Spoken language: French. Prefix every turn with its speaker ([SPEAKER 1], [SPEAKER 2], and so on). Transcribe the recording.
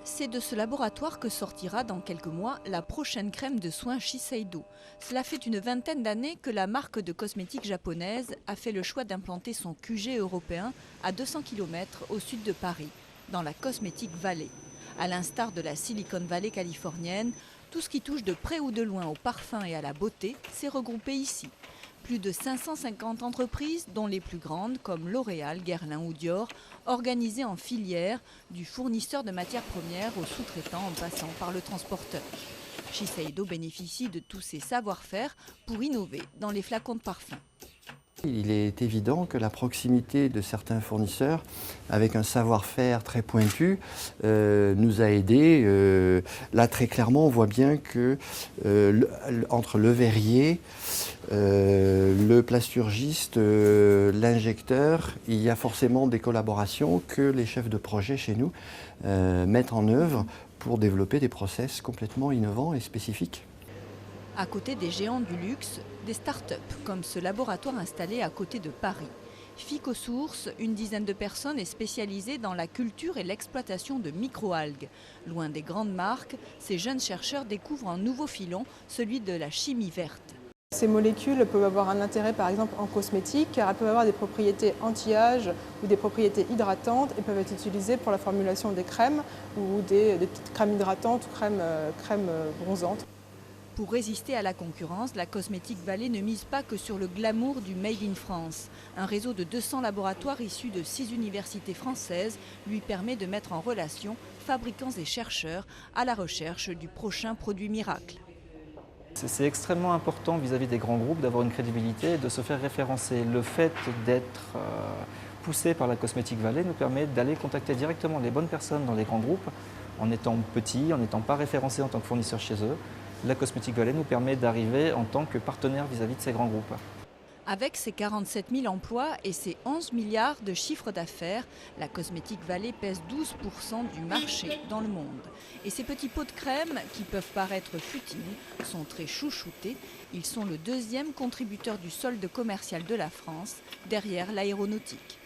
[SPEAKER 1] C'est de ce laboratoire que sortira dans quelques mois la prochaine crème de soins Shiseido. Cela fait une vingtaine d'années que la marque de cosmétiques japonaise a fait le choix d'implanter son QG européen à 200 km au sud de Paris, dans la Cosmetic Valley. À l'instar de la Silicon Valley californienne, tout ce qui touche de près ou de loin au parfum et à la beauté s'est regroupé ici. Plus de 550 entreprises, dont les plus grandes comme L'Oréal, Guerlain ou Dior, organisées en filière, du fournisseur de matières premières au sous-traitant en passant par le transporteur. Shiseido bénéficie de tous ses savoir-faire pour innover dans les flacons de parfum.
[SPEAKER 2] Il est évident que la proximité de certains fournisseurs, avec un savoir-faire très pointu, nous a aidés. Là, très clairement, on voit bien que entre le verrier, le plasturgiste, l'injecteur, il y a forcément des collaborations que les chefs de projet chez nous mettent en œuvre pour développer des process complètement innovants et spécifiques.
[SPEAKER 1] À côté des géants du luxe, des start-up comme ce laboratoire installé à côté de Paris. Phycosource, une dizaine de personnes est spécialisée dans la culture et l'exploitation de microalgues. Loin des grandes marques, ces jeunes chercheurs découvrent un nouveau filon, celui de la chimie verte.
[SPEAKER 3] Ces molécules peuvent avoir un intérêt par exemple en cosmétique car elles peuvent avoir des propriétés anti-âge ou des propriétés hydratantes et peuvent être utilisées pour la formulation des crèmes ou des petites crèmes hydratantes ou crèmes bronzantes.
[SPEAKER 1] Pour résister à la concurrence, la Cosmetic Valley ne mise pas que sur le glamour du Made in France. Un réseau de 200 laboratoires issus de 6 universités françaises lui permet de mettre en relation fabricants et chercheurs à la recherche du prochain produit miracle.
[SPEAKER 4] C'est extrêmement important vis-à-vis des grands groupes d'avoir une crédibilité et de se faire référencer. Le fait d'être poussé par la Cosmetic Valley nous permet d'aller contacter directement les bonnes personnes dans les grands groupes en étant petit, en n'étant pas référencé en tant que fournisseur chez eux. La Cosmetic Valley nous permet d'arriver en tant que partenaire vis-à-vis de ces grands groupes.
[SPEAKER 1] Avec ses 47 000 emplois et ses 11 milliards de chiffre d'affaires, la Cosmetic Valley pèse 12% du marché dans le monde. Et ces petits pots de crème, qui peuvent paraître futiles, sont très chouchoutés. Ils sont le deuxième contributeur du solde commercial de la France, derrière l'aéronautique.